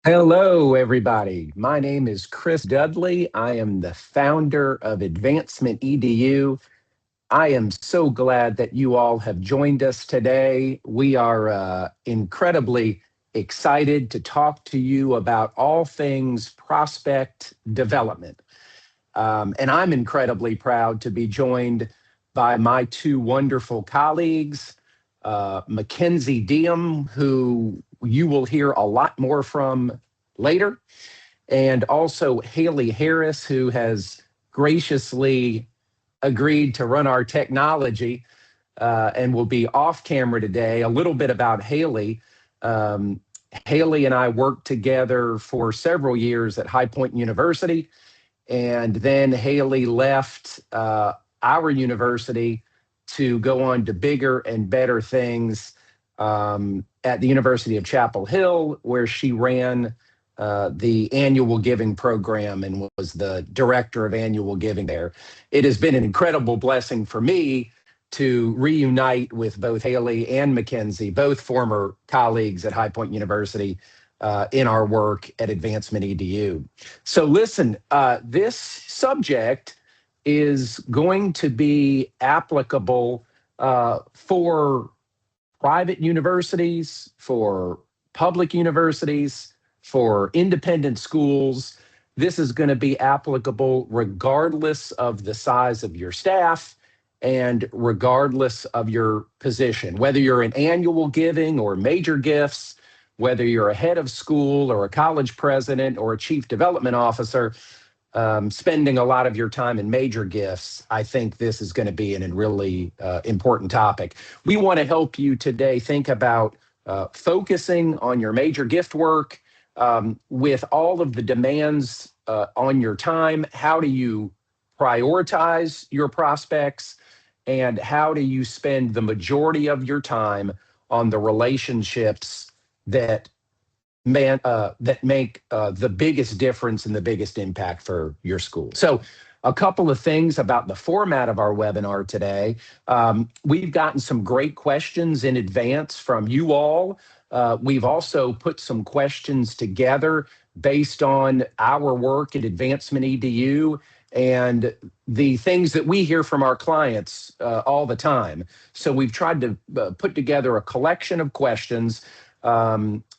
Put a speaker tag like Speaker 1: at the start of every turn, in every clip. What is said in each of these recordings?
Speaker 1: Hello, everybody. My name is Chris Dudley. I am the founder of Advancement EDU. I am so glad that you all have joined us today. We are incredibly excited to talk to you about all things prospect development. And I'm incredibly proud to be joined by my two wonderful colleagues, McKenzie Diehm, who you will hear a lot more from later, and also Haley Harris, who has graciously agreed to run our technology and will be off camera today. A little bit about Haley. Um, Haley and I worked together for several years at High Point University, and then Haley left our university to go on to bigger and better things at the University of Chapel Hill, where she ran the annual giving program and was the director of annual giving there. It has been an incredible blessing for me to reunite with both Haley and McKenzie, both former colleagues at High Point University, in our work at Advancement EDU. So listen, this subject is going to be applicable for private universities, for public universities, for independent schools. This is going to be applicable regardless of the size of your staff and regardless of your position, whether you're in annual giving or major gifts, whether you're a head of school or a college president or a chief development officer, spending a lot of your time in major gifts, I think this is going to be a really important topic. We want to help you today think about focusing on your major gift work with all of the demands on your time. How do you prioritize your prospects? And how do you spend the majority of your time on the relationships that that make the biggest difference and the biggest impact for your school? So a couple of things about the format of our webinar today. We've gotten some great questions in advance from you all. We've also put some questions together based on our work at Advancement EDU and the things that we hear from our clients all the time. So we've tried to put together a collection of questions.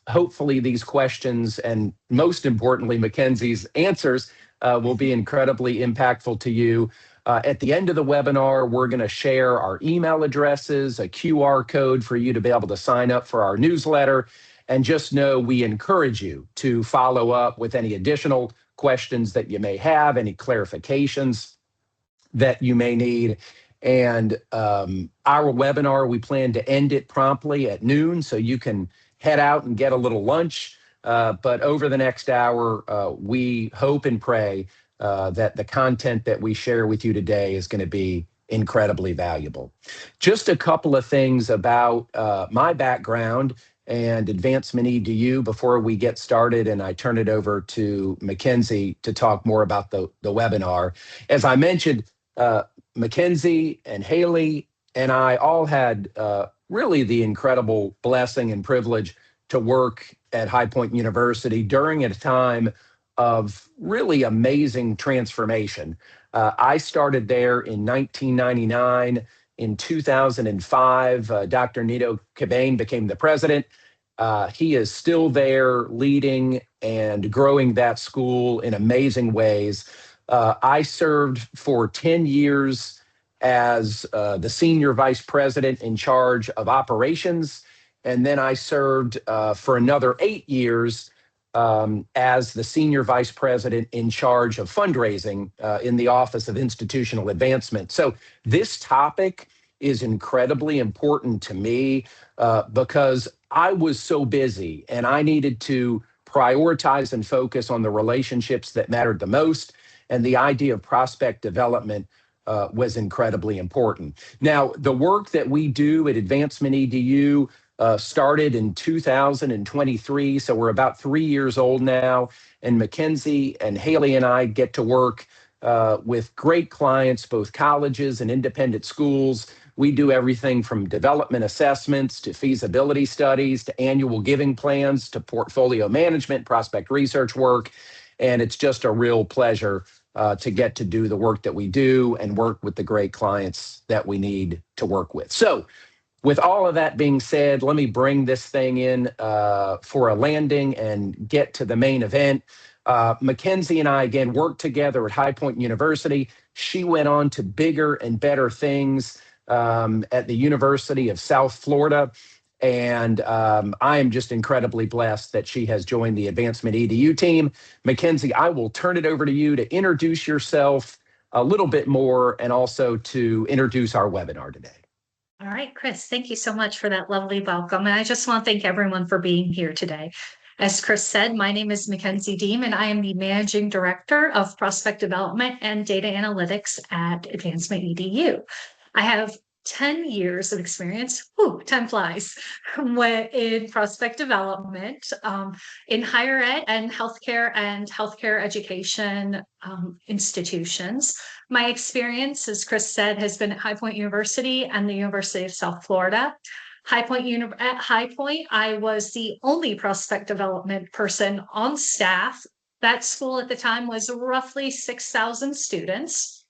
Speaker 1: Hopefully these questions, and most importantly, McKenzie's answers, will be incredibly impactful to you. At the end of the webinar, we're going to share our email addresses, a QR code for you to be able to sign up for our newsletter. And just know we encourage you to follow up with any additional questions that you may have, any clarifications that you may need. And our webinar, we plan to end it promptly at noon, so you can head out and get a little lunch. But over the next hour, we hope and pray that the content that we share with you today is going to be incredibly valuable. Just a couple of things about my background and Advancement EDU before we get started, and I turn it over to McKenzie to talk more about the webinar. As I mentioned, McKenzie and Haley and I all had really the incredible blessing and privilege to work at High Point University during a time of really amazing transformation. I started there in 1999. In 2005, Dr. Nito Cabane became the president. He is still there leading and growing that school in amazing ways. I served for 10 years as the senior vice president in charge of operations. And then I served for another 8 years as the senior vice president in charge of fundraising in the Office of Institutional Advancement. So this topic is incredibly important to me because I was so busy and I needed to prioritize and focus on the relationships that mattered the most. And the idea of prospect development was incredibly important. Now, the work that we do at Advancement EDU started in 2023, so we're about 3 years old now. And McKenzie and Haley and I get to work with great clients, both colleges and independent schools. We do everything from development assessments to feasibility studies to annual giving plans to portfolio management, prospect research work. And it's just a real pleasure to get to do the work that we do and work with the great clients that we need to work with. So with all of that being said, let me bring this thing in for a landing and get to the main event. McKenzie and I, again, worked together at High Point University. She went on to bigger and better things at the University of South Florida. And I am just incredibly blessed that she has joined the Advancement EDU team. McKenzie, I will turn it over to you to introduce yourself a little bit more and also to introduce our webinar today.
Speaker 2: All right, Chris, thank you so much for that lovely welcome. And I just want to thank everyone for being here today. As Chris said, my name is McKenzie Diehm, and I am the Managing Director of Prospect Development and Data Analytics at Advancement EDU. I have 10 years of experience, time flies, in prospect development, in higher ed and healthcare education institutions. My experience, as Chris said, has been at High Point University and the University of South Florida. At High Point, I was the only prospect development person on staff. That school at the time was roughly 6,000 students.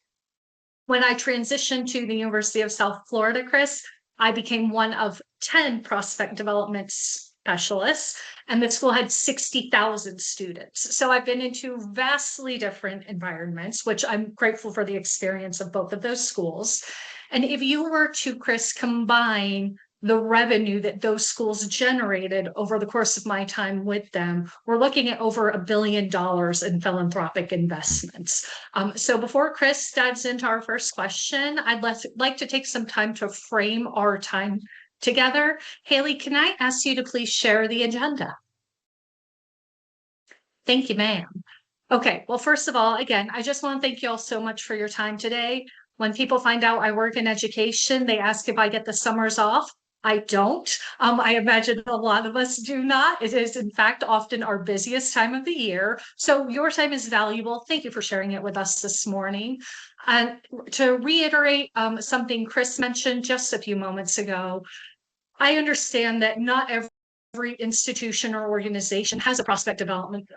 Speaker 2: When I transitioned to the University of South Florida, Chris, I became one of 10 prospect development specialists, and the school had 60,000 students. So I've been into vastly different environments, which I'm grateful for the experience of both of those schools. And if you were to, Chris, combine the revenue that those schools generated over the course of my time with them, we're looking at over $1 billion in philanthropic investments. So before Chris dives into our first question, I'd like to take some time to frame our time together. Haley, can I ask you to please share the agenda? Thank you, ma'am. Okay, well, first of all, again, I just want to thank you all so much for your time today. When people find out I work in education, they ask if I get the summers off. I don't. I imagine a lot of us do not. It is, in fact, often our busiest time of the year. So your time is valuable. Thank you for sharing it with us this morning. And to reiterate something Chris mentioned just a few moments ago, I understand that not every institution or organization has a prospect development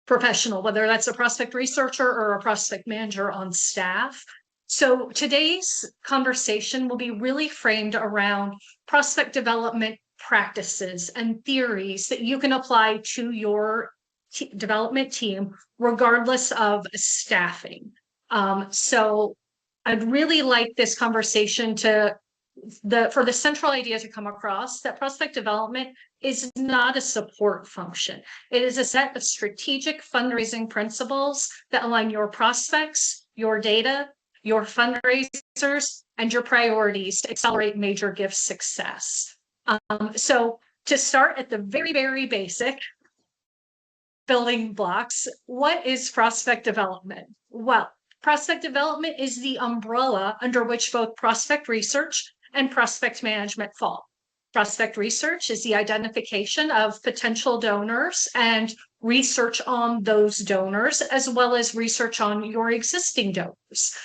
Speaker 2: professional, whether that's a prospect researcher or a prospect manager on staff. So today's conversation will be really framed around prospect development practices and theories that you can apply to your development team, regardless of staffing. So I'd really like this conversation for the central idea to come across that prospect development is not a support function. It is a set of strategic fundraising principles that align your prospects, your data, your fundraisers, and your priorities to accelerate major gift success. So to start at the very, very basic building blocks, what is prospect development? Well, prospect development is the umbrella under which both prospect research and prospect management fall. Prospect research is the identification of potential donors and research on those donors, as well as research on your existing donors.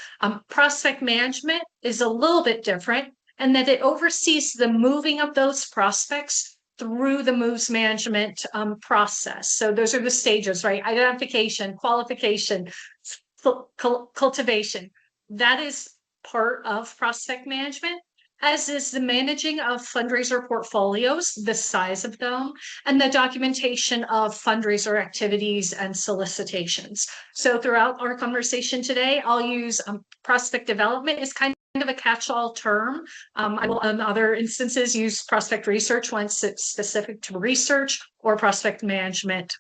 Speaker 2: Prospect management is a little bit different in that it oversees the moving of those prospects through the moves management process. So those are the stages, right? Identification, qualification, cultivation. That is part of prospect management, as is the managing of fundraiser portfolios, the size of them, and the documentation of fundraiser activities and solicitations. So throughout our conversation today, I'll use prospect development as kind of a catch-all term. I will, in other instances, use prospect research once it's specific to research, or prospect management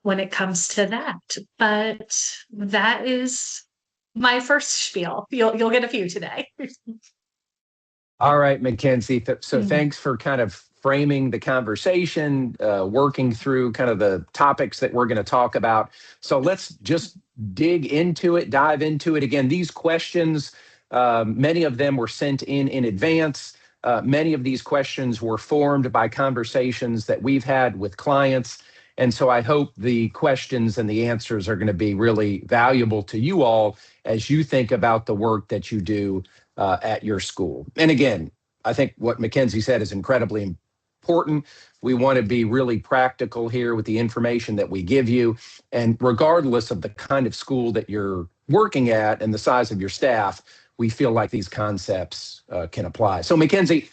Speaker 2: when it comes to that. But that is my first spiel. You'll get a few today.
Speaker 1: All right, McKenzie. So thanks for kind of framing the conversation, working through kind of the topics that we're going to talk about. So let's just dive into it. Again, these questions, many of them were sent in advance. Many of these questions were formed by conversations that we've had with clients. And so I hope the questions and the answers are going to be really valuable to you all as you think about the work that you do at your school. And again, I think what McKenzie said is incredibly important. We want to be really practical here with the information that we give you. And regardless of the kind of school that you're working at and the size of your staff, we feel like these concepts can apply. So McKenzie,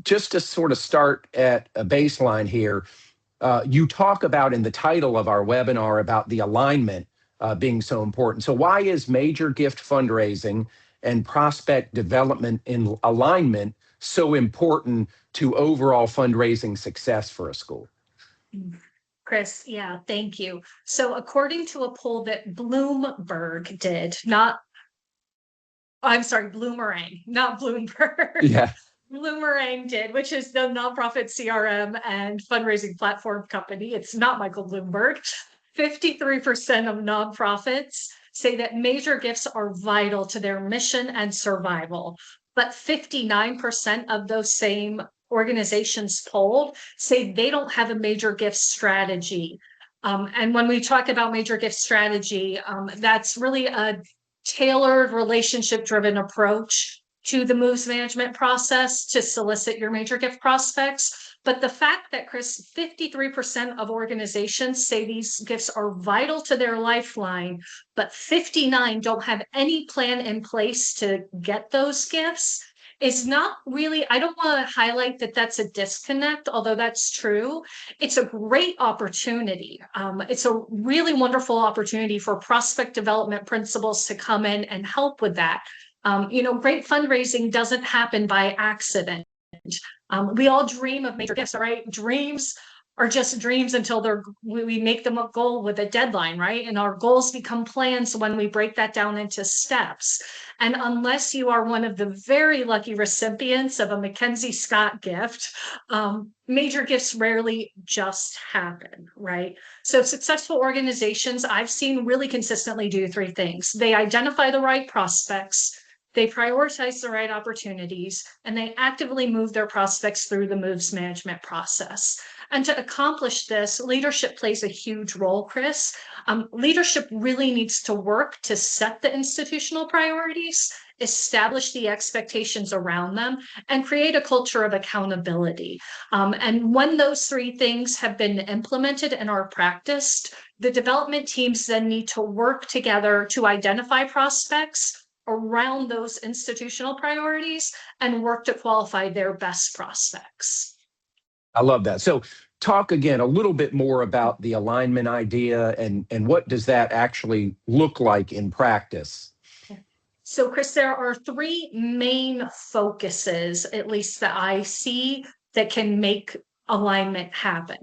Speaker 1: just to sort of start at a baseline here, you talk about in the title of our webinar about the alignment being so important. So why is major gift fundraising and prospect development in alignment so important to overall fundraising success for a school?
Speaker 2: Chris, yeah, thank you. So according to a poll that Bloomberg did, Bloomerang, not Bloomberg.
Speaker 1: Yeah.
Speaker 2: Bloomerang did, which is the nonprofit CRM and fundraising platform company. It's not Michael Bloomberg. 53% of nonprofits say that major gifts are vital to their mission and survival. But 59% of those same organizations polled say they don't have a major gift strategy. And when we talk about major gift strategy, that's really a tailored relationship-driven approach to the moves management process to solicit your major gift prospects. But the fact that, Chris, 53% of organizations say these gifts are vital to their lifeline, but 59 don't have any plan in place to get those gifts is not really, I don't want to highlight that that's a disconnect, although that's true. It's a great opportunity. It's a really wonderful opportunity for prospect development principals to come in and help with that. Great fundraising doesn't happen by accident. We all dream of major gifts, right? Dreams are just dreams until we make them a goal with a deadline, right? And our goals become plans when we break that down into steps. And unless you are one of the very lucky recipients of a McKenzie Scott gift, major gifts rarely just happen, right? So successful organizations I've seen really consistently do three things. They identify the right prospects, they prioritize the right opportunities, and they actively move their prospects through the moves management process. And to accomplish this, leadership plays a huge role, Chris. Leadership really needs to work to set the institutional priorities, establish the expectations around them, and create a culture of accountability. And when those three things have been implemented and are practiced, the development teams then need to work together to identify prospects around those institutional priorities and work to qualify their best prospects.
Speaker 1: I love that. So talk again a little bit more about the alignment idea and what does that actually look like in practice?
Speaker 2: So Chris, there are three main focuses, at least that I see, that can make alignment happen.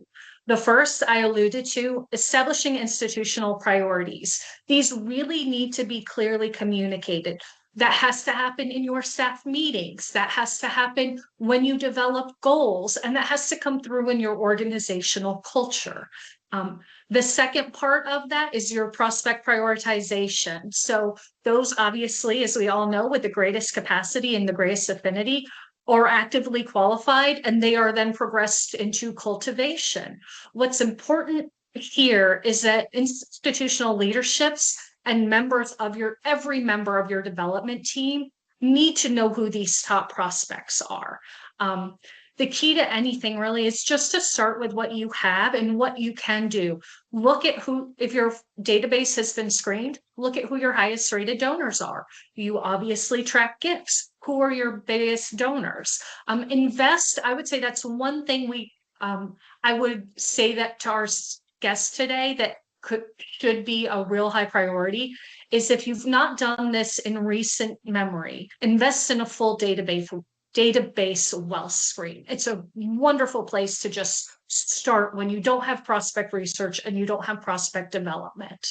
Speaker 2: The first I alluded to, establishing institutional priorities. These really need to be clearly communicated. That has to happen in your staff meetings. That has to happen when you develop goals, and that has to come through in your organizational culture. The second part of that is your prospect prioritization. So those obviously, as we all know, with the greatest capacity and the greatest affinity, are actively qualified, and they are then progressed into cultivation. What's important here is that institutional leaderships and every member of your development team need to know who these top prospects are. The key to anything really is just to start with what you have and what you can do. Look at if your database has been screened, look at who your highest rated donors are. You obviously track gifts. Who are your biggest donors? Invest, I would say that's one thing I would say that to our guests today that should be a real high priority is if you've not done this in recent memory, invest in a full database wealth screen. It's a wonderful place to just start when you don't have prospect research and you don't have prospect development.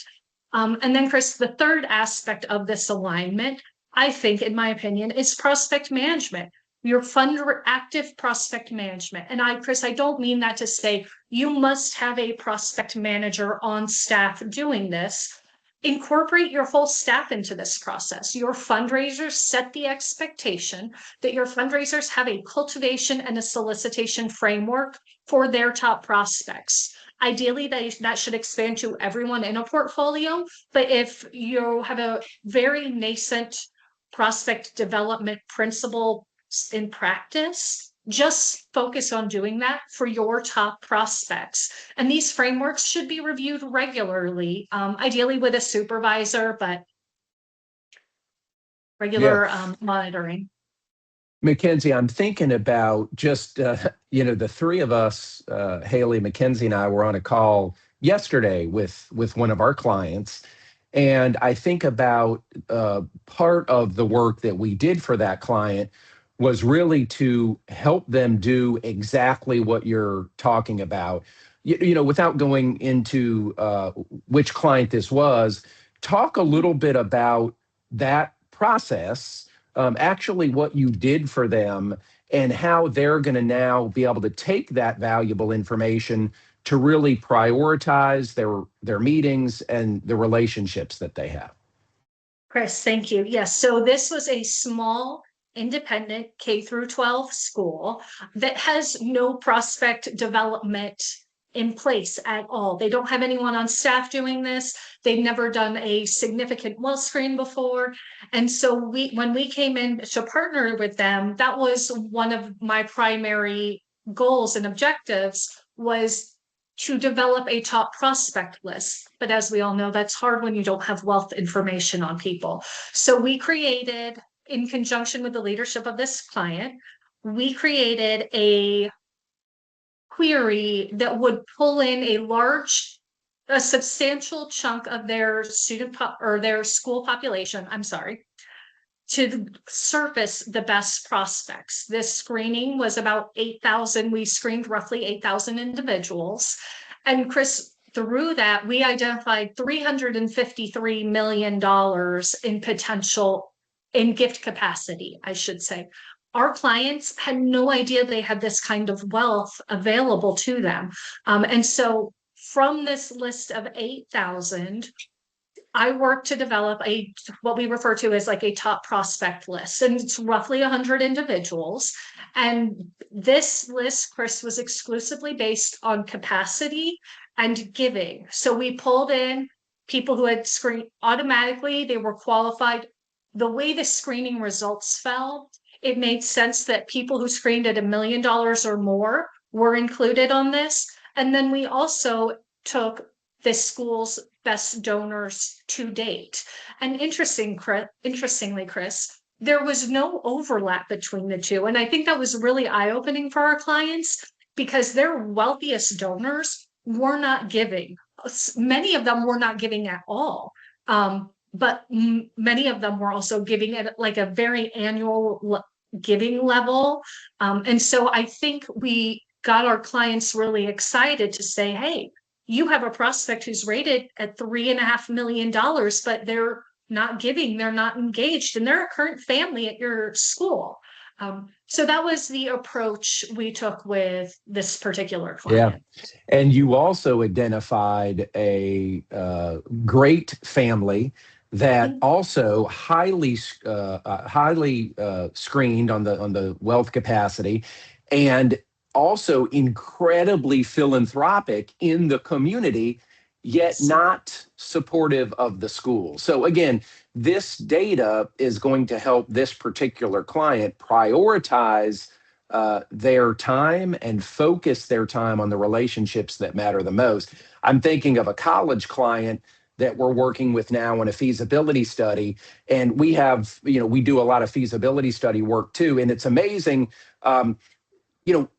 Speaker 2: And then, Chris, the third aspect of this alignment, I think, in my opinion, is prospect management. Your active prospect management. And Chris, I don't mean that to say you must have a prospect manager on staff doing this. Incorporate your whole staff into this process. Your fundraisers set the expectation that your fundraisers have a cultivation and a solicitation framework for their top prospects. Ideally, that should expand to everyone in a portfolio. But if you have a very nascent prospect development principles in practice, just focus on doing that for your top prospects. And these frameworks should be reviewed regularly, ideally with a supervisor, but
Speaker 1: Yeah.
Speaker 2: regular monitoring.
Speaker 1: McKenzie, I'm thinking about just, the three of us, Haley, McKenzie, and I were on a call yesterday with one of our clients. And I think about part of the work that we did for that client was really to help them do exactly what you're talking about. Without going into which client this was, talk a little bit about that process, actually what you did for them, and how they're going to now be able to take that valuable information to really prioritize their meetings and the relationships that they have.
Speaker 2: Chris, thank you. Yes, so this was a small independent K through 12 school that has no prospect development in place at all. They don't have anyone on staff doing this. They've never done a significant well screen before. And so when we came in to partner with them, that was one of my primary goals and objectives, was to develop a top prospect list. But as we all know, that's hard when you don't have wealth information on people. So we created, in conjunction with the leadership of this client, we created a query that would pull in a substantial chunk of their or their school population, to surface the best prospects. This screening was about 8,000. We screened roughly 8,000 individuals. And Chris, through that, we identified $353 million in potential, in gift capacity, I should say. Our clients had no idea they had this kind of wealth available to them. And so from this list of 8,000, I work to develop what we refer to as like a top prospect list, and it's roughly 100 individuals. And this list, Chris, was exclusively based on capacity and giving. So we pulled in people who had screened automatically, they were qualified. The way the screening results fell, it made sense that people who screened at $1 million or more were included on this. And then we also took this school's best donors to date. And interestingly, Chris, there was no overlap between the two. And I think that was really eye-opening for our clients, because their wealthiest donors were not giving. Many of them were not giving at all. But many of them were also giving at like a very annual giving level. And so I think we got our clients really excited to say, hey, you have a prospect who's rated at $3.5 million, but they're not giving, they're not engaged, and they're a current family at your school. So that was the approach we took with this particular client.
Speaker 1: Yeah. And you also identified a great family that also highly screened on the wealth capacity, and also incredibly philanthropic in the community, yet not supportive of the school. So again, this data is going to help this particular client prioritize their time and focus their time on the relationships that matter the most. I'm thinking of a college client that we're working with now on a feasibility study, and we have, we do a lot of feasibility study work too, and it's amazing.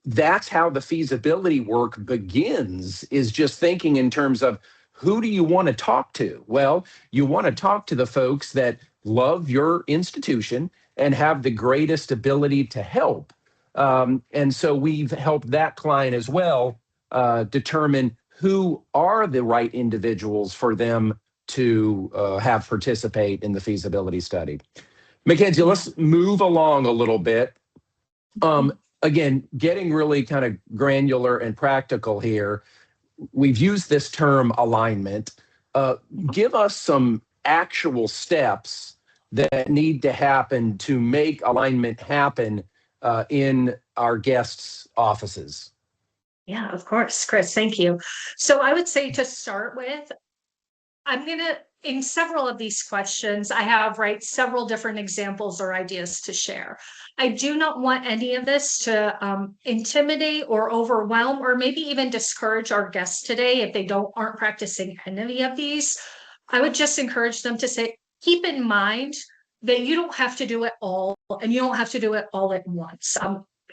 Speaker 1: That's how the feasibility work begins, is just thinking in terms of, who do you want to talk to? Well, you want to talk to the folks that love your institution and have the greatest ability to help. And so we've helped that client as well determine who are the right individuals for them to have participate in the feasibility study. McKenzie, let's move along a little bit. Again, getting really kind of granular and practical here. We've used this term alignment. Give us some actual steps that need to happen to make alignment happen in our guests' offices.
Speaker 2: Yeah, of course, Chris, thank you. So I would say, to start with, I'm going to in several of these questions, I have, right, several different examples or ideas to share. I do not want any of this to intimidate or overwhelm or maybe even discourage our guests today if they aren't practicing any of these. I would just encourage them to say, keep in mind that you don't have to do it all and you don't have to do it all at once.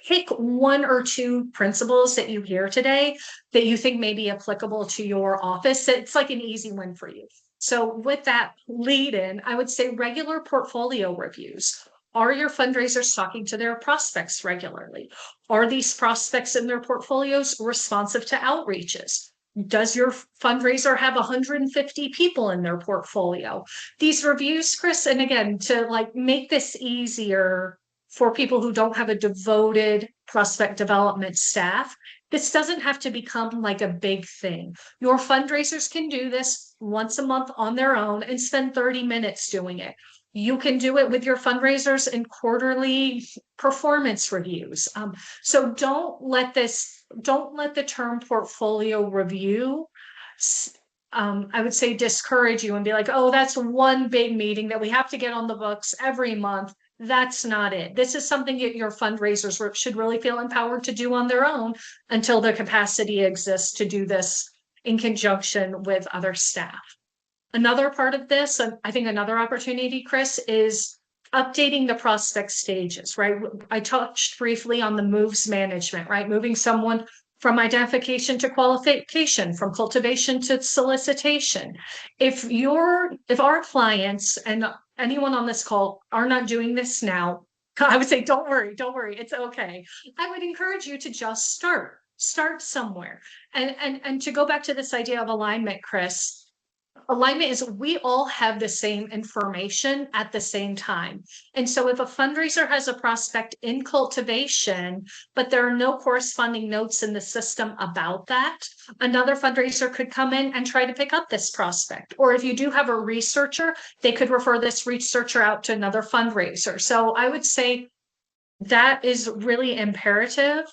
Speaker 2: Pick one or two principles that you hear today that you think may be applicable to your office. It's like an easy win for you. So with that lead in, I would say regular portfolio reviews. Are your fundraisers talking to their prospects regularly? Are these prospects in their portfolios responsive to outreaches? Does your fundraiser have 150 people in their portfolio? These reviews, Chris, and again, to like make this easier for people who don't have a devoted prospect development staff, this doesn't have to become like a big thing. Your fundraisers can do this once a month on their own and spend 30 minutes doing it. You can do it with your fundraisers in quarterly performance reviews. So don't let the term portfolio review, I would say, discourage you and be like, oh, that's one big meeting that we have to get on the books every month. That's not it. This is something that your fundraisers should really feel empowered to do on their own until the capacity exists to do this in conjunction with other staff. Another part of this, and I think another opportunity, Chris, is updating the prospect stages, right? I touched briefly on the moves management, right? Moving someone from identification to qualification, from cultivation to solicitation. If our clients and anyone on this call are not doing this now, I would say, don't worry, it's okay. I would encourage you to just start somewhere. And to go back to this idea of alignment, Chris, alignment is we all have the same information at the same time. And so if a fundraiser has a prospect in cultivation, but there are no corresponding notes in the system about that, another fundraiser could come in and try to pick up this prospect. Or if you do have a researcher, they could refer this researcher out to another fundraiser. So I would say that is really imperative.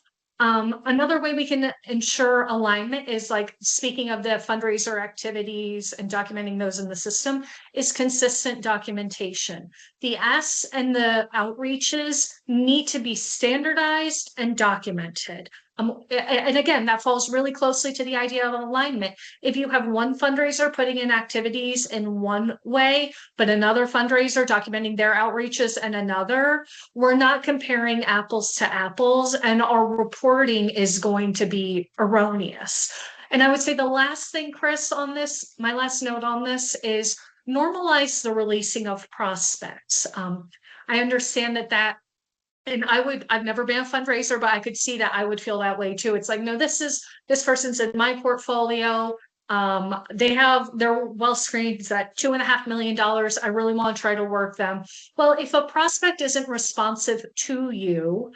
Speaker 2: Another way we can ensure alignment is, like, speaking of the fundraiser activities and documenting those in the system, is consistent documentation. The asks and the outreaches need to be standardized and documented. And again, that falls really closely to the idea of alignment. If you have one fundraiser putting in activities in one way, but another fundraiser documenting their outreaches in another, we're not comparing apples to apples, and our reporting is going to be erroneous. And I would say the last thing, Chris, on this, my last note on this is normalize the releasing of prospects. I understand that and I've never been a fundraiser, but I could see that I would feel that way too. It's like, no, this person's in my portfolio. They're well screened at $2.5 million. I really want to try to work them. Well, if a prospect isn't responsive to you,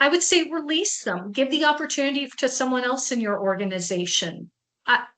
Speaker 2: I would say release them, give the opportunity to someone else in your organization.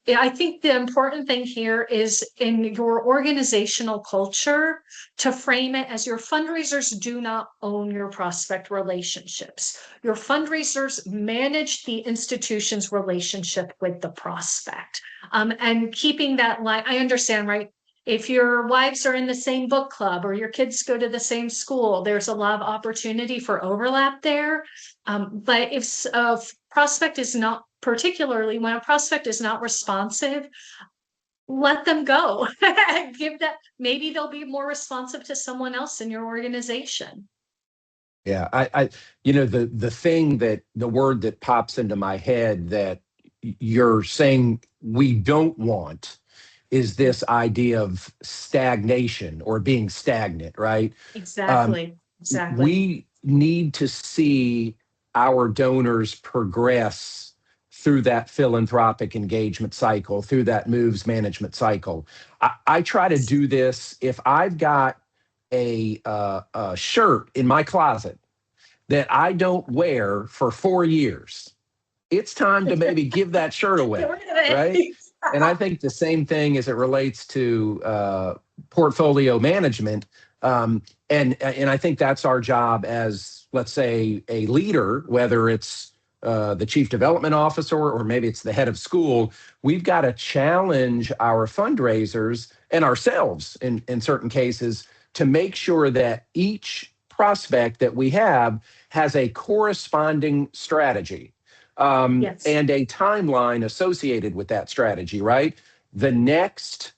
Speaker 2: I think the important thing here is in your organizational culture to frame it as your fundraisers do not own your prospect relationships. Your fundraisers manage the institution's relationship with the prospect. And keeping that line, I understand, right? If your wives are in the same book club or your kids go to the same school, there's a lot of opportunity for overlap there. But if a prospect is not, particularly when a prospect is not responsive, let them go. Give that, maybe they'll be more responsive to someone else in your organization.
Speaker 1: Yeah, the word that pops into my head that you're saying we don't want is this idea of stagnation or being stagnant, right?
Speaker 2: Exactly.
Speaker 1: We need to see our donors progress through that philanthropic engagement cycle, through that moves management cycle. I try to do this if I've got a shirt in my closet that I don't wear for 4 years. It's time to maybe give that shirt away, right? And I think the same thing as it relates to portfolio management. And I think that's our job as, let's say, a leader, whether it's the chief development officer or maybe it's the head of school. We've got to challenge our fundraisers and ourselves in certain cases, to make sure that each prospect that we have has a corresponding strategy,
Speaker 2: Yes.
Speaker 1: and a timeline associated with that strategy, right? The next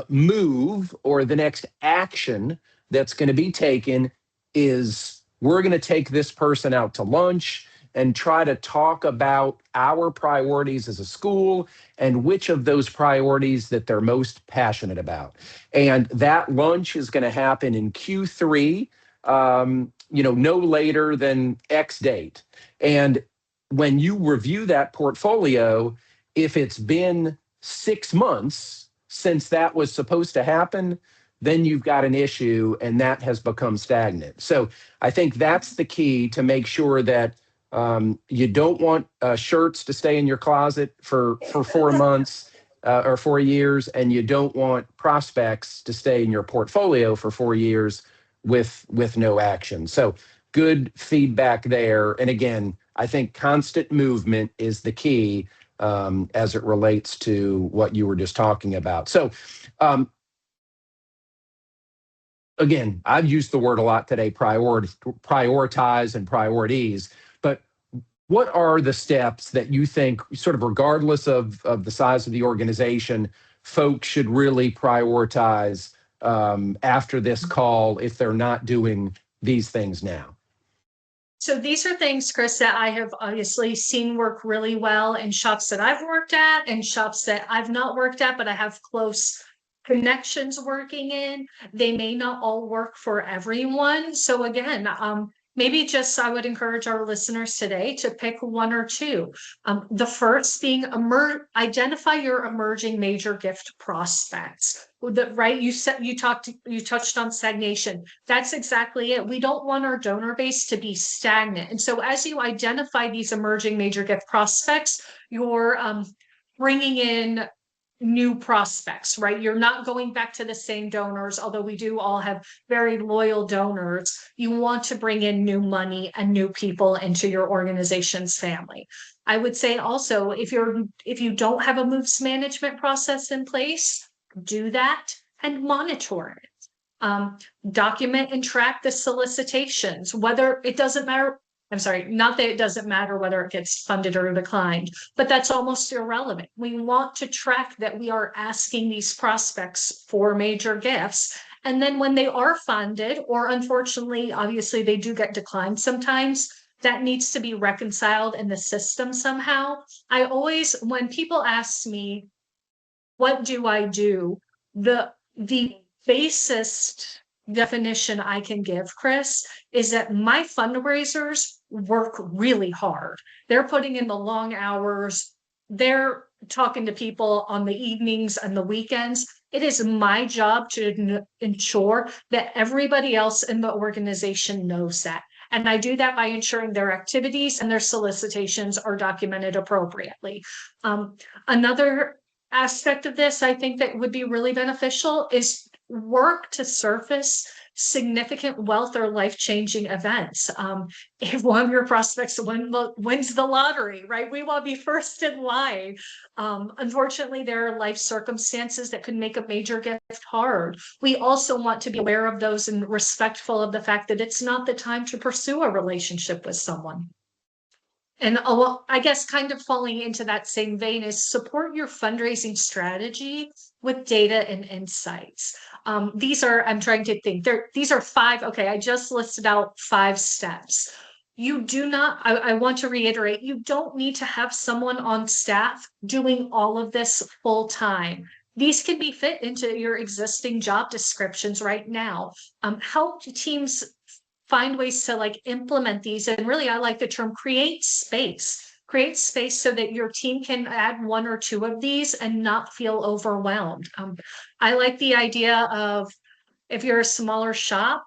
Speaker 1: move or the next action that's going to be taken is we're going to take this person out to lunch and try to talk about our priorities as a school and which of those priorities that they're most passionate about. And that lunch is going to happen in Q3, no later than X date. And when you review that portfolio, if it's been 6 months since that was supposed to happen, then you've got an issue and that has become stagnant. So I think that's the key to make sure that you don't want shirts to stay in your closet for 4 months or 4 years, and you don't want prospects to stay in your portfolio for 4 years with no action. So good feedback there. And again, I think constant movement is the key as it relates to what you were just talking about. So again, I've used the word a lot today, prioritize and priorities, but what are the steps that you think, sort of regardless of the size of the organization, folks should really prioritize after this call if they're not doing these things now?
Speaker 2: So these are things, Chris, that I have obviously seen work really well in shops that I've worked at and shops that I've not worked at, but I have close connections working in. They may not all work for everyone. So again, maybe just I would encourage our listeners today to pick one or two. The first being identify your emerging major gift prospects. Right, you touched on stagnation. That's exactly it. We don't want our donor base to be stagnant. And so as you identify these emerging major gift prospects, you're bringing in new prospects, right? You're not going back to the same donors, although we do all have very loyal donors. You want to bring in new money and new people into your organization's family. I would say also, if you don't have a moves management process in place, do that and monitor it. Document and track the solicitations, whether it doesn't matter. I'm sorry, not that it doesn't matter whether it gets funded or declined, but that's almost irrelevant. We want to track that we are asking these prospects for major gifts. And then when they are funded, or unfortunately, obviously they do get declined sometimes, that needs to be reconciled in the system somehow. I always, when people ask me, what do I do? The basest definition I can give, Chris, is that my fundraisers work really hard. They're putting in the long hours. They're talking to people on the evenings and the weekends. It is my job to ensure that everybody else in the organization knows that. And I do that by ensuring their activities and their solicitations are documented appropriately. Another aspect of this I think that would be really beneficial is work to surface significant wealth or life-changing events. If one of your prospects wins the lottery, right, we want to be first in line. Unfortunately, there are life circumstances that could make a major gift hard. We also want to be aware of those and respectful of the fact that it's not the time to pursue a relationship with someone. And I guess kind of falling into that same vein is support your fundraising strategy with data and insights. I'm trying to think, these are five, okay, I just listed out 5 steps. You do not, I want to reiterate, you don't need to have someone on staff doing all of this full time. These can be fit into your existing job descriptions right now. Help teams find ways to implement these. And really, I like the term create space so that your team can add 1 or 2 of these and not feel overwhelmed. I like the idea of, if you're a smaller shop,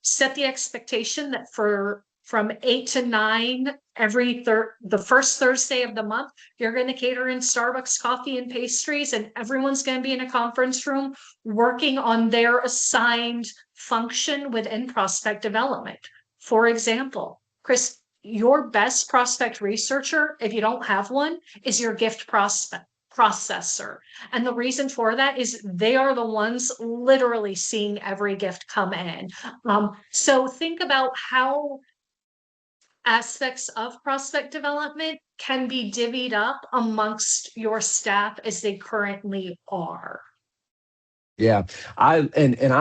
Speaker 2: set the expectation that from 8 to 9 the first Thursday of the month, you're going to cater in Starbucks coffee and pastries, and everyone's going to be in a conference room working on their assigned function within prospect development. For example, Chris, your best prospect researcher, if you don't have one, is your gift processor. And the reason for that is they are the ones literally seeing every gift come in. So think about how aspects of prospect development can be divvied up amongst your staff as they currently are.
Speaker 1: Yeah, I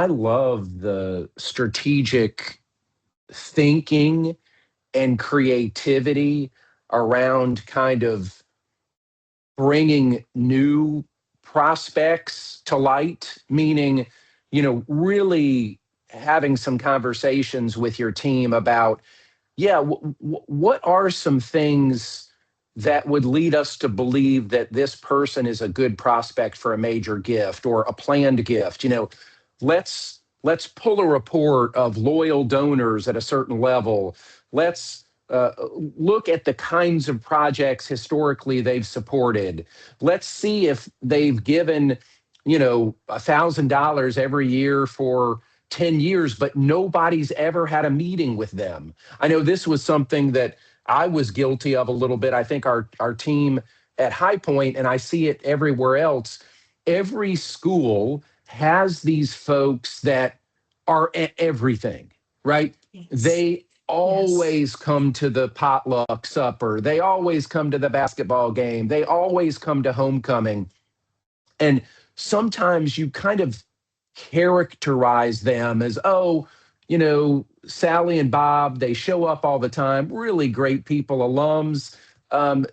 Speaker 1: love the strategic thinking and creativity around kind of bringing new prospects to light, meaning, really having some conversations with your team about, yeah, what are some things that would lead us to believe that this person is a good prospect for a major gift or a planned gift? Let's pull a report of loyal donors at a certain level. Let's look at the kinds of projects historically they've supported. Let's see if they've given, $1,000 every year for 10 years, but nobody's ever had a meeting with them. I know this was something that I was guilty of a little bit. I think our team at High Point, and I see it everywhere else, every school has these folks that are at everything, right?
Speaker 2: Yes.
Speaker 1: They always come to the potluck supper. They always come to the basketball game. They always come to homecoming. And sometimes you kind of characterize them as, oh, Sally and Bob, they show up all the time, really great people, alums. Um,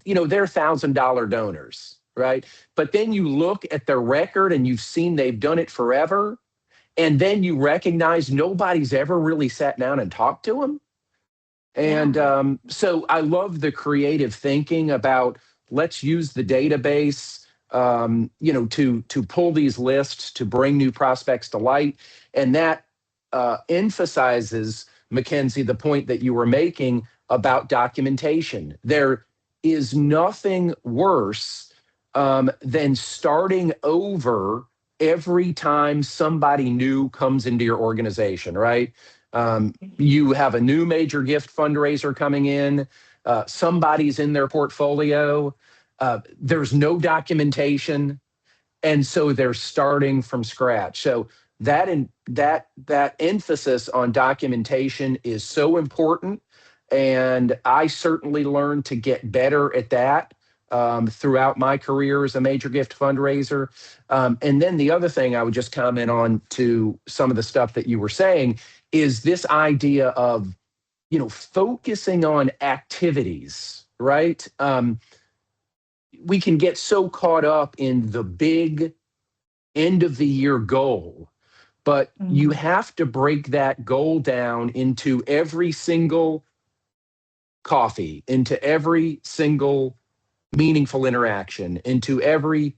Speaker 1: they're $1,000 donors, right? But then you look at their record and you've seen they've done it forever. And then you recognize nobody's ever really sat down and talked to them. And so I love the creative thinking about let's use the database, to pull these lists to bring new prospects to light, and that emphasizes, McKenzie, the point that you were making about documentation. There is nothing worse than starting over every time somebody new comes into your organization, right? You have a new major gift fundraiser coming in, somebody's in their portfolio, there's no documentation, and so they're starting from scratch. So that emphasis on documentation is so important, and I certainly learned to get better at that throughout my career as a major gift fundraiser. And then the other thing I would just comment on to some of the stuff that you were saying is this idea of, focusing on activities, right? We can get so caught up in the big end of the year goal, but you have to break that goal down into every single coffee, into every single meaningful interaction, into every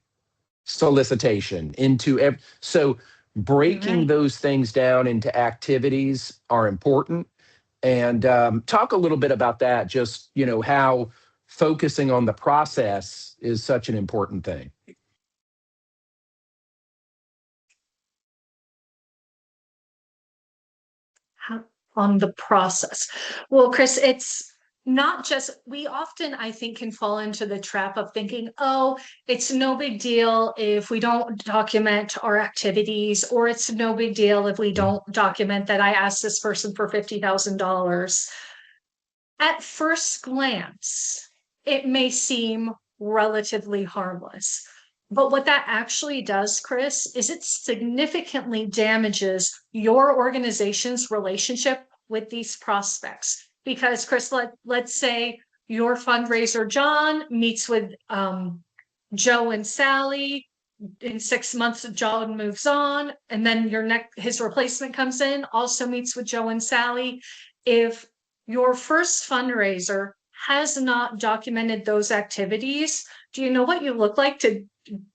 Speaker 1: solicitation, so breaking those things down into activities are important. And talk a little bit about that, just, how focusing on the process is such an important thing.
Speaker 2: On the process. Well, Chris, it's not just, we often, I think, can fall into the trap of thinking, oh, it's no big deal if we don't document our activities, or it's no big deal if we don't document that I asked this person for $50,000. At first glance, it may seem relatively harmless. But what that actually does, Chris, is it significantly damages your organization's relationship with these prospects. Because, Chris, let's say your fundraiser, John, meets with Joe and Sally. In 6 months, John moves on, and then his replacement comes in, also meets with Joe and Sally. If your first fundraiser has not documented those activities, do you know what you look like to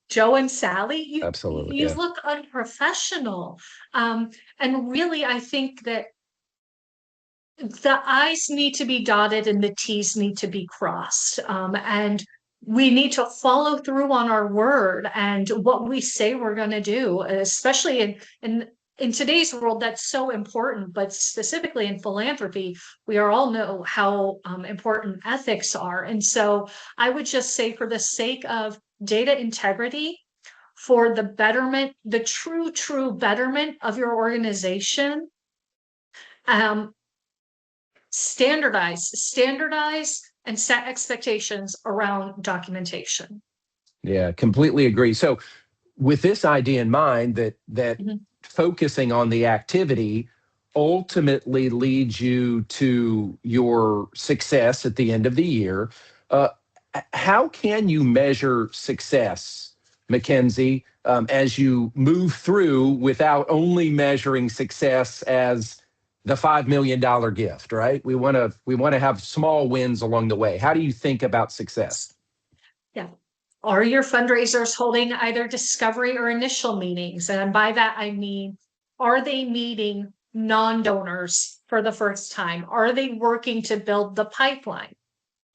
Speaker 2: Joe and Sally?
Speaker 1: Absolutely,
Speaker 2: you look unprofessional. And really, I think that the I's need to be dotted and the T's need to be crossed. And we need to follow through on our word and what we say we're going to do, especially in today's world. That's so important, but specifically in philanthropy, we all know how important ethics are. And so I would just say, for the sake of data integrity for the betterment, the true betterment of your organization. Standardize and set expectations around documentation.
Speaker 1: Yeah, completely agree. So with this idea in mind that focusing on the activity ultimately leads you to your success at the end of the year, how can you measure success, McKenzie, as you move through without only measuring success as the $5 million gift, right? We want to have small wins along the way. How do you think about success?
Speaker 2: Yeah. Are your fundraisers holding either discovery or initial meetings? And by that, I mean, are they meeting non-donors for the first time? Are they working to build the pipeline?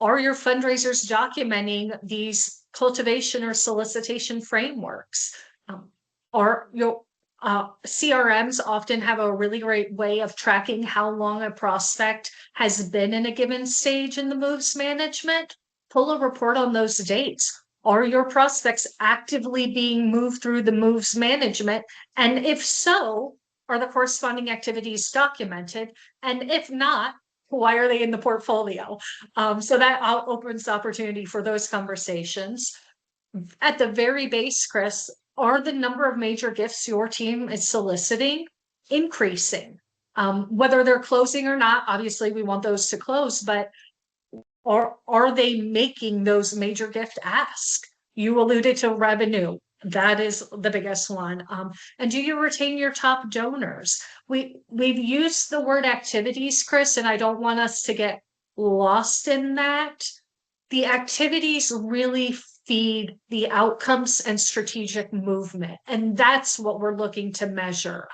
Speaker 2: Are your fundraisers documenting these cultivation or solicitation frameworks? Are your CRMs often have a really great way of tracking how long a prospect has been in a given stage in the moves management? Pull a report on those dates. Are your prospects actively being moved through the moves management? And if so, are the corresponding activities documented? And if not, why are they in the portfolio? So that opens the opportunity for those conversations. At the very base, Chris, are the number of major gifts your team is soliciting increasing? Whether they're closing or not, obviously we want those to close, but are they making those major gift asks? You alluded to revenue. That is the biggest one. And do you retain your top donors? We've used the word activities, Chris, and I don't want us to get lost in that. The activities really feed the outcomes and strategic movement. And that's what we're looking to measure.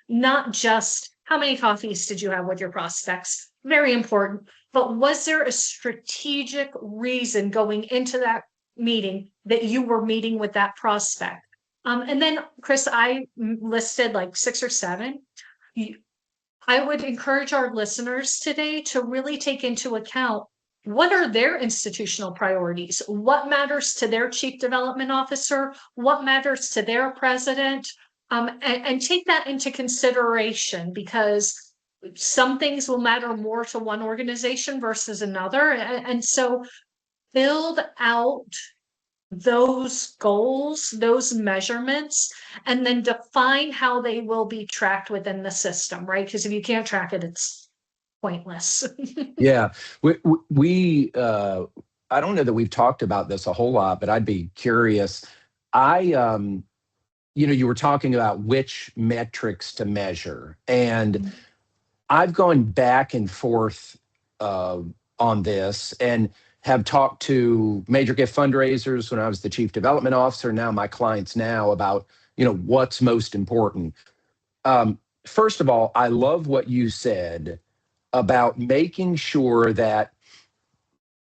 Speaker 2: Not just how many coffees did you have with your prospects? Very important. But was there a strategic reason going into that meeting that you were meeting with that prospect? And then, Chris, I listed like 6 or 7. I would encourage our listeners today to really take into account what are their institutional priorities? What matters to their chief development officer? What matters to their president? And take that into consideration, because some things will matter more to one organization versus another. And so build out those goals, those measurements, and then define how they will be tracked within the system, right? Because if you can't track it, it's pointless.
Speaker 1: Yeah, I don't know that we've talked about this a whole lot, but I'd be curious. You were talking about which metrics to measure, and I've gone back and forth on this and have talked to major gift fundraisers when I was the chief development officer, now my clients now, about, what's most important. First of all, I love what you said about making sure that,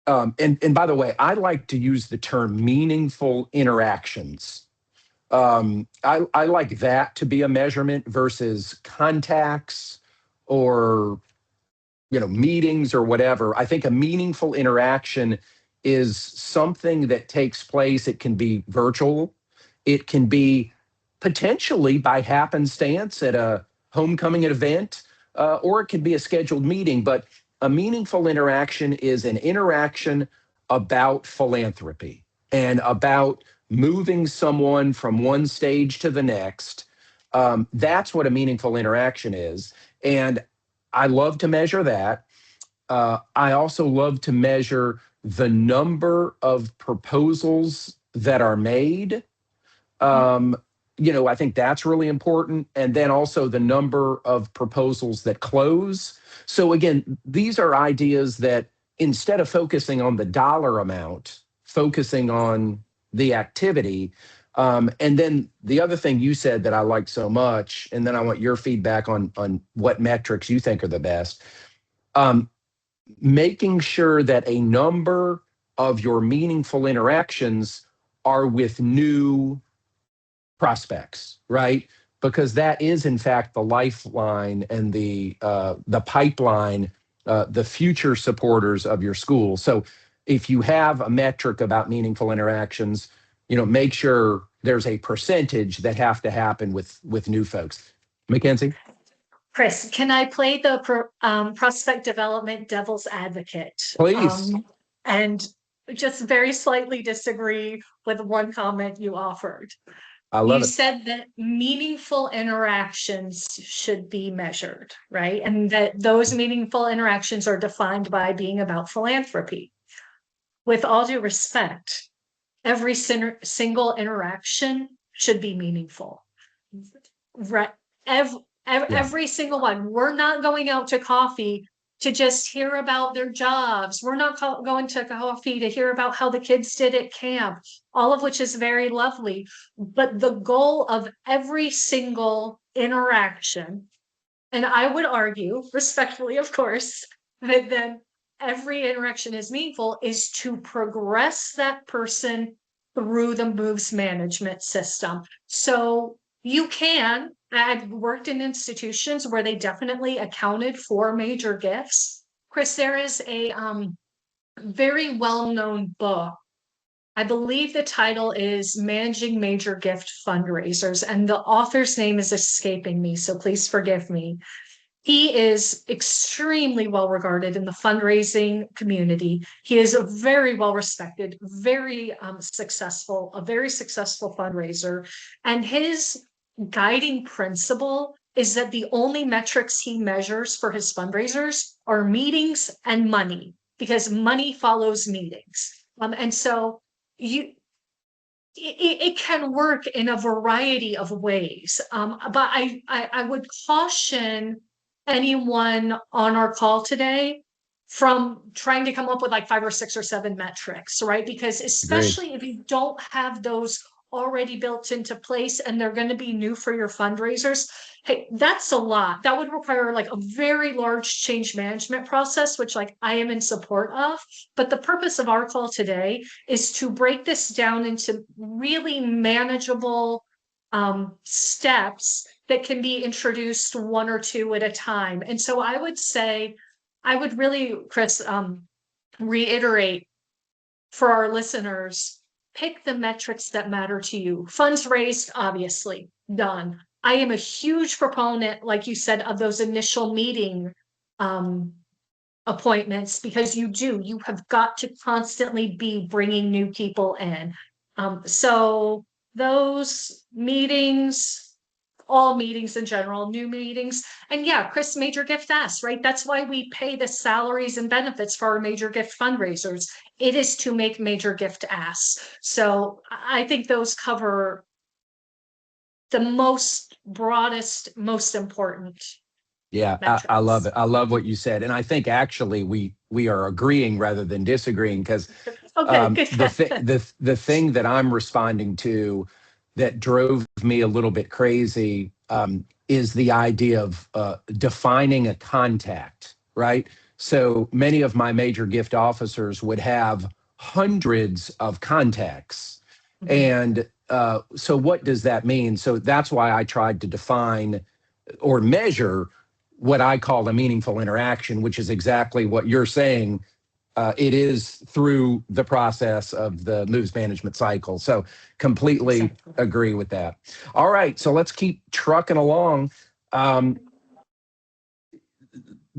Speaker 1: and by the way, I like to use the term meaningful interactions. I like that to be a measurement versus contacts or meetings or whatever. I think a meaningful interaction is something that takes place. It can be virtual. It can be potentially by happenstance at a homecoming event, or it could be a scheduled meeting. But a meaningful interaction is an interaction about philanthropy and about moving someone from one stage to the next. That's what a meaningful interaction is. And I love to measure that. I also love to measure the number of proposals that are made. I think that's really important. And then also the number of proposals that close. So again, these are ideas that, instead of focusing on the dollar amount, focusing on the activity. And then the other thing you said that I like so much, and then I want your feedback on what metrics you think are the best. Making sure that a number of your meaningful interactions are with new prospects, right? Because that is, in fact, the lifeline and the pipeline, the future supporters of your school. So if you have a metric about meaningful interactions, make sure there's a percentage that have to happen with new folks. McKenzie?
Speaker 2: Chris, can I play the prospect development devil's advocate?
Speaker 1: Please.
Speaker 2: And just very slightly disagree with one comment you offered.
Speaker 1: I love
Speaker 2: You
Speaker 1: it.
Speaker 2: said that meaningful interactions should be measured, right? And that those meaningful interactions are defined by being about philanthropy. With all due respect, every single interaction should be meaningful. Right. Every single one. We're not going out to coffee to just hear about their jobs. We're not going to coffee to hear about how the kids did at camp, all of which is very lovely. But the goal of every single interaction, and I would argue, respectfully, of course, that then every interaction is meaningful, is to progress that person through the moves management system. So I've worked in institutions where they definitely accounted for major gifts. Chris, there is a very well-known book. I believe the title is Managing Major Gift Fundraisers, and the author's name is escaping me, so please forgive me. He is extremely well regarded in the fundraising community. He is a very well respected, very successful, a very successful fundraiser. And his guiding principle is that the only metrics he measures for his fundraisers are meetings and money, because money follows meetings. And so it can work in a variety of ways. But I would caution anyone on our call today from trying to come up with like 5 or 6 or 7 metrics, right? Because especially if you don't have those already built into place and they're going to be new for your fundraisers, hey, that's a lot. That would require like a very large change management process, which like I am in support of. But the purpose of our call today is to break this down into really manageable steps that can be introduced 1 or 2 at a time. And so I would say, I would really, Chris, reiterate for our listeners, pick the metrics that matter to you. Funds raised, obviously, done. I am a huge proponent, like you said, of those initial meeting appointments, because you have got to constantly be bringing new people in. So those meetings, all meetings in general, new meetings. And yeah, Chris, major gift asks, right? That's why we pay the salaries and benefits for our major gift fundraisers. It is to make major gift asks. So I think those cover the most broadest, most important.
Speaker 1: Yeah, I love it. I love what you said. And I think actually we are agreeing rather than disagreeing, because the thing that I'm responding to that drove me a little bit crazy is the idea of defining a contact, right? So many of my major gift officers would have hundreds of contacts. And so what does that mean? So that's why I tried to define or measure what I call a meaningful interaction, which is exactly what you're saying. It is through the process of the moves management cycle. So completely agree with that. All right, so let's keep trucking along.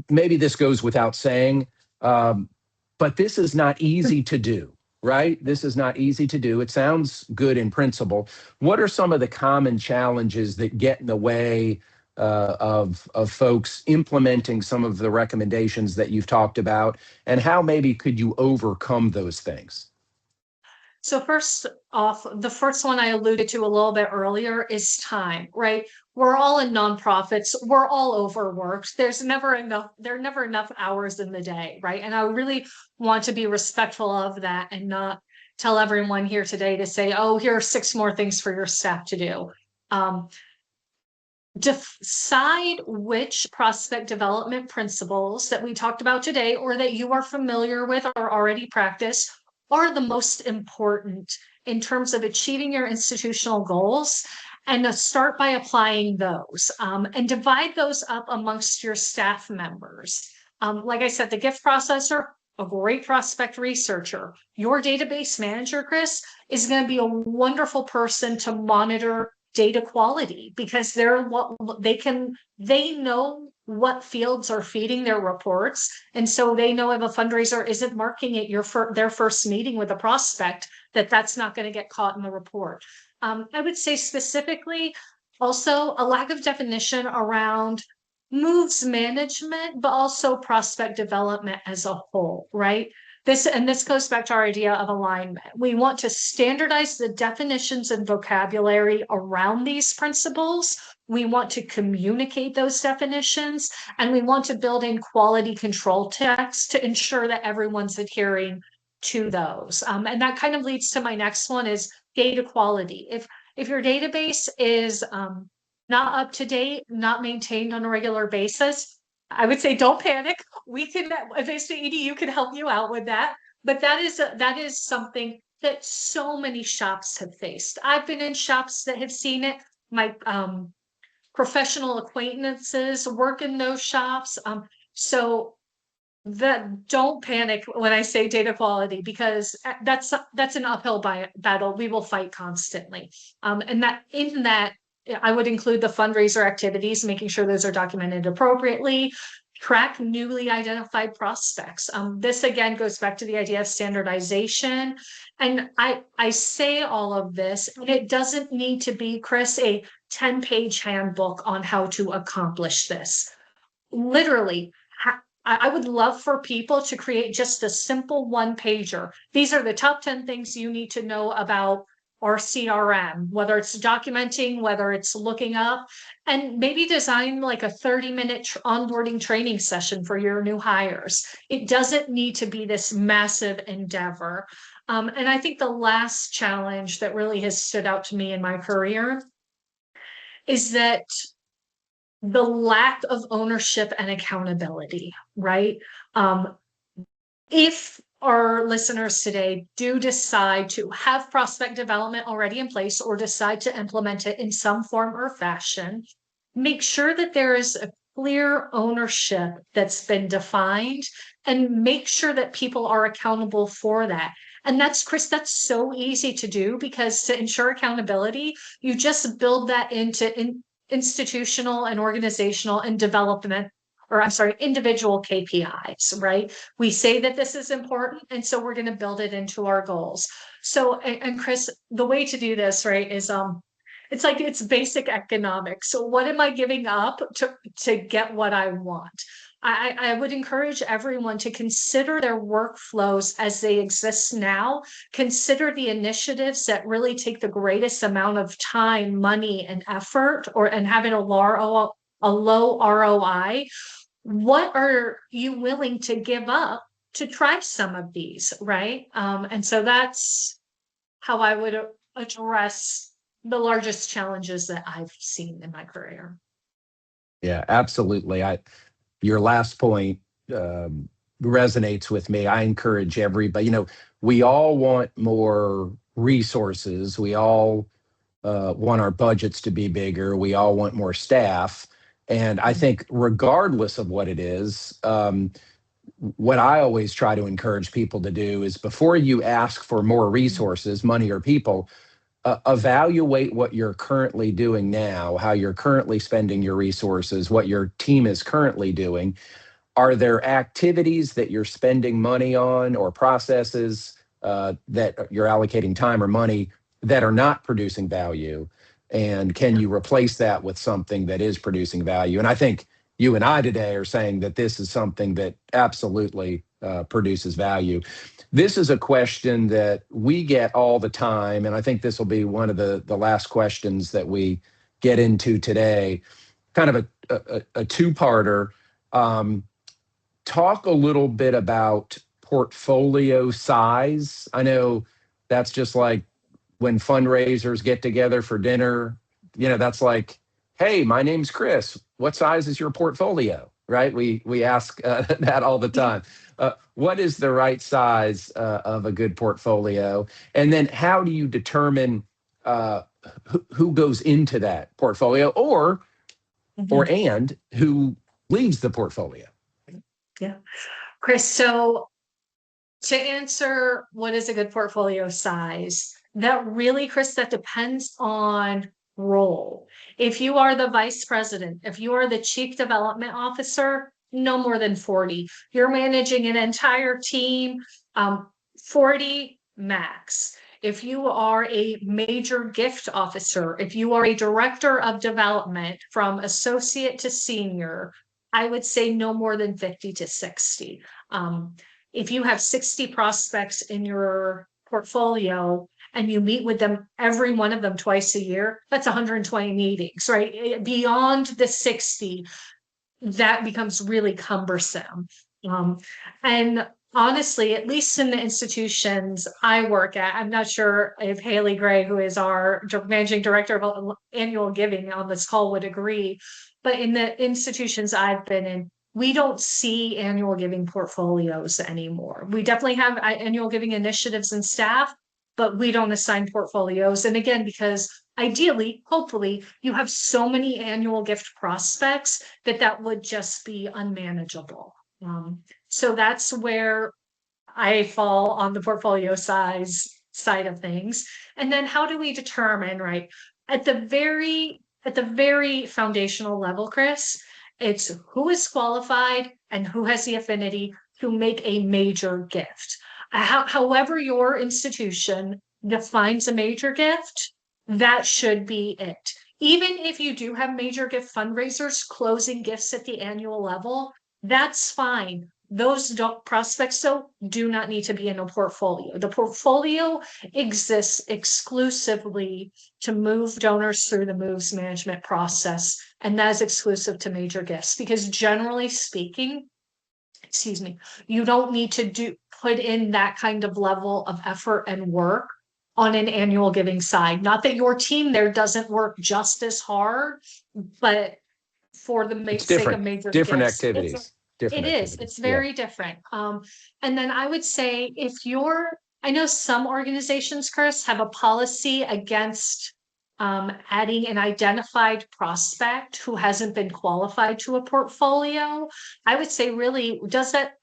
Speaker 1: Maybe this goes without saying, but this is not easy to do, right? This is not easy to do. It sounds good in principle. What are some of the common challenges that get in the way of folks implementing some of the recommendations that you've talked about, and how maybe could you overcome those things?
Speaker 2: So first off, the first one I alluded to a little bit earlier is time, right? We're all in nonprofits. We're all overworked. There are never enough hours in the day, right? And I really want to be respectful of that and not tell everyone here today to say, oh, here are 6 more things for your staff to do. Decide which prospect development principles that we talked about today, or that you are familiar with or already practice, are the most important in terms of achieving your institutional goals, and start by applying those and divide those up amongst your staff members. Like I said, the gift processor, a great prospect researcher. Your database manager, Chris, is going to be a wonderful person to monitor data quality because they know what fields are feeding their reports. And so they know if a fundraiser isn't marking it their first meeting with a prospect, that's not going to get caught in the report. I would say specifically also a lack of definition around moves management, but also prospect development as a whole, right? This goes back to our idea of alignment. We want to standardize the definitions and vocabulary around these principles. We want to communicate those definitions, and we want to build in quality control text to ensure that everyone's adhering to those. And that kind of leads to my next one is data quality. If your database is not up to date, not maintained on a regular basis, I would say don't panic. AdvancementEDU can help you out with that. But that is something that so many shops have faced. I've been in shops that have seen it. My professional acquaintances work in those shops. So that don't panic when I say data quality, because that's an uphill battle we will fight constantly. And that in that I would include the fundraiser activities, making sure those are documented appropriately, track newly identified prospects. This again goes back to the idea of standardization. And I say all of this, and it doesn't need to be, Chris, a 10-page handbook on how to accomplish this. Literally, I would love for people to create just a simple one-pager. These are the top 10 things you need to know about our CRM, whether it's documenting, whether it's looking up, and maybe design like a 30-minute onboarding training session for your new hires. It doesn't need to be this massive endeavor. And I think the last challenge that really has stood out to me in my career is that the lack of ownership and accountability, right? If our listeners today do decide to have prospect development already in place or decide to implement it in some form or fashion, make sure that there is a clear ownership that's been defined and make sure that people are accountable for that. And that's, Chris, that's so easy to do because to ensure accountability, you just build that into institutional and organizational and individual KPIs, right? We say that this is important, and so we're going to build it into our goals. So, and Chris, the way to do this, right, is it's like it's basic economics. So what am I giving up to get what I want? I would encourage everyone to consider their workflows as they exist now. Consider the initiatives that really take the greatest amount of time, money, and effort, and having a low ROI. What are you willing to give up to try some of these, right? And so that's how I would address the largest challenges that I've seen in my career.
Speaker 1: Yeah, absolutely. Your last point resonates with me. I encourage everybody, we all want more resources. We all want our budgets to be bigger. We all want more staff. And I think regardless of what it is, what I always try to encourage people to do is before you ask for more resources, money or people, evaluate what you're currently doing now, how you're currently spending your resources, what your team is currently doing. Are there activities that you're spending money on or processes that you're allocating time or money that are not producing value? And can you replace that with something that is producing value? And I think you and I today are saying that this is something that absolutely produces value. This is a question that we get all the time, and I think this will be one of the last questions that we get into today. Kind of a two-parter. Talk a little bit about portfolio size. I know that's just like when fundraisers get together for dinner, that's like, hey, my name's Chris. What size is your portfolio? Right? We ask that all the time. What is the right size of a good portfolio? And then how do you determine who goes into that portfolio or who leaves the portfolio?
Speaker 2: Yeah. Chris, so To answer what is a good portfolio size, that really, Chris, that depends on role. If you are the vice president, if you are the chief development officer, no more than 40. You're managing an entire team, 40 max. If you are a major gift officer, if you are a director of development from associate to senior, I would say no more than 50 to 60. If you have 60 prospects in your portfolio and you meet with them, every one of them twice a year, that's 120 meetings, right? Beyond the 60, that becomes really cumbersome. And honestly, at least in the institutions I work at, I'm not sure if Haley Gray, who is our managing director of annual giving on this call, would agree, but in the institutions I've been in, we don't see annual giving portfolios anymore. We definitely have annual giving initiatives and staff, but we don't assign portfolios. And again, because ideally, hopefully, you have so many annual gift prospects that would just be unmanageable. So that's where I fall on the portfolio size side of things. And then how do we determine, right? At the very foundational level, Chris, it's who is qualified and who has the affinity to make a major gift. However, your institution defines a major gift, that should be it. Even if you do have major gift fundraisers closing gifts at the annual level, that's fine. Those prospects, though, do not need to be in a portfolio. The portfolio exists exclusively to move donors through the moves management process, and that is exclusive to major gifts, because generally speaking, excuse me, you don't need to put in that kind of level of effort and work on an annual giving side. Not that your team there doesn't work just as hard, but for the
Speaker 1: It's
Speaker 2: sake of
Speaker 1: different,
Speaker 2: major
Speaker 1: different
Speaker 2: gifts,
Speaker 1: activities,
Speaker 2: it
Speaker 1: different
Speaker 2: is.
Speaker 1: activities.
Speaker 2: It's
Speaker 1: Yeah.
Speaker 2: very different. And then I would say I know some organizations, Chris, have a policy against adding an identified prospect who hasn't been qualified to a portfolio. I would say, really,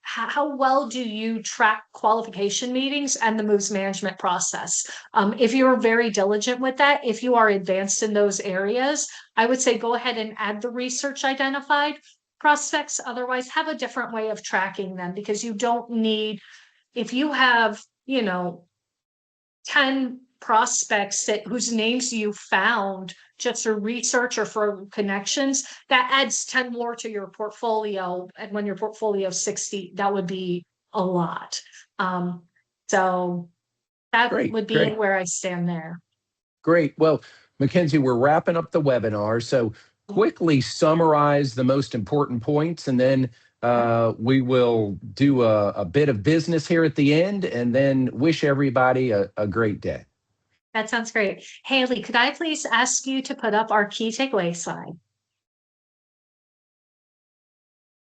Speaker 2: how well do you track qualification meetings and the moves management process? If you're very diligent with that, if you are advanced in those areas, I would say go ahead and add the research identified prospects. Otherwise, have a different way of tracking them, because you don't need, if you have, 10 prospects whose names you found just through research or for connections, that adds 10 more to your portfolio. And when your portfolio is 60, that would be a lot. So that
Speaker 1: Great,
Speaker 2: would be
Speaker 1: great,
Speaker 2: where I stand there.
Speaker 1: great. Well, McKenzie, we're wrapping up the webinar. So quickly summarize the most important points, and then we will do a bit of business here at the end, and then wish everybody a great day.
Speaker 2: That sounds great. Haley, could I please ask you to put up our key takeaway slide?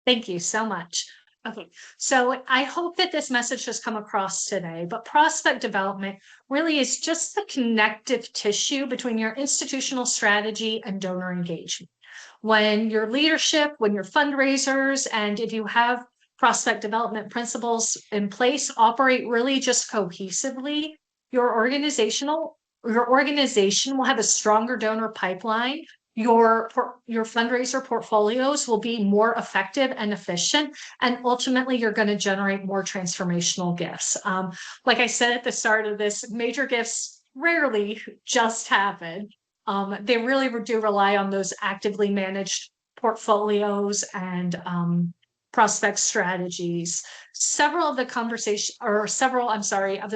Speaker 2: Thank you so much. Okay, so I hope that this message has come across today, but prospect development really is just the connective tissue between your institutional strategy and donor engagement. When your leadership, when your fundraisers, and if you have prospect development principles in place operate really just cohesively, your organization will have a stronger donor pipeline. Your fundraiser portfolios will be more effective and efficient, and ultimately you're going to generate more transformational gifts. Like I said at the start of this, major gifts rarely just happen. They really do rely on those actively managed portfolios and prospect strategies. Several of the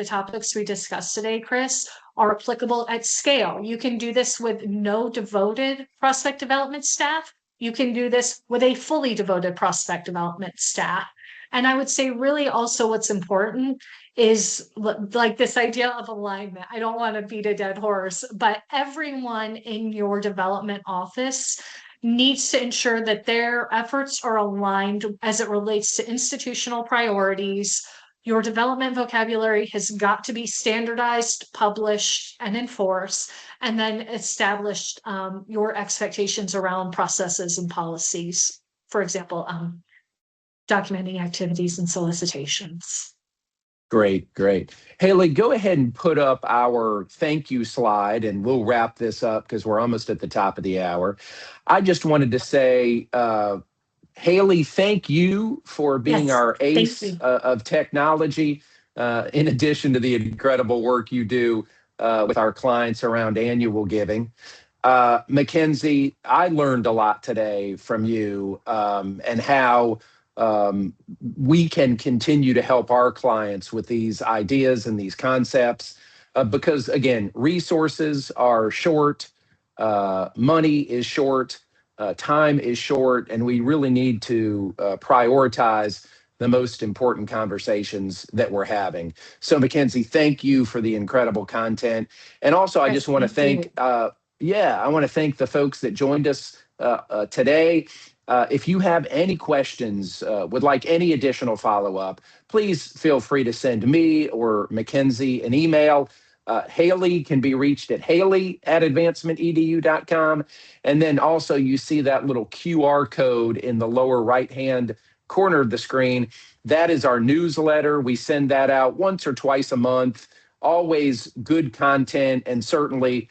Speaker 2: topics we discussed today, Chris, are applicable at scale. You can do this with no devoted prospect development staff. You can do this with a fully devoted prospect development staff. And I would say really also what's important is like this idea of alignment. I don't want to beat a dead horse, but everyone in your development office needs to ensure that their efforts are aligned as it relates to institutional priorities. Your development vocabulary has got to be standardized, published, and enforced, and then established your expectations around processes and policies. For example, documenting activities and solicitations.
Speaker 1: Great, great. Haley, go ahead and put up our thank you slide and we'll wrap this up because we're almost at the top of the hour. I just wanted to say, Haley, thank you for being
Speaker 2: Yes,
Speaker 1: our
Speaker 2: thank
Speaker 1: ace
Speaker 2: you.
Speaker 1: of technology, in addition to the incredible work you do with our clients around annual giving. McKenzie, I learned a lot today from you and how um, we can continue to help our clients with these ideas and these concepts. Because, again, resources are short, money is short, time is short, and we really need to prioritize the most important conversations that we're having. So, McKenzie, thank you for the incredible content. And also, I just
Speaker 2: Yes,
Speaker 1: want to
Speaker 2: thank you.
Speaker 1: thank yeah, I want to thank the folks that joined us today. If you have any questions, would like any additional follow up, please feel free to send me or McKenzie an email. Haley can be reached at haley@advancementedu.com. And then also, you see that little QR code in the lower right hand corner of the screen. That is our newsletter. We send that out once or twice a month. Always good content and certainly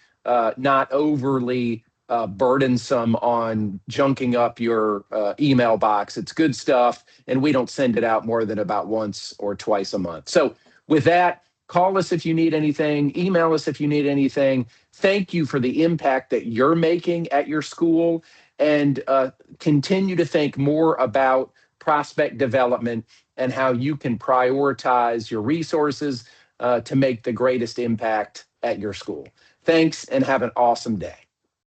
Speaker 1: not overly burdensome on junking up your email box. It's good stuff, and we don't send it out more than about once or twice a month. So, with that, call us if you need anything, email us if you need anything. Thank you for the impact that you're making at your school, and continue to think more about prospect development and how you can prioritize your resources to make the greatest impact at your school. Thanks and have an awesome day.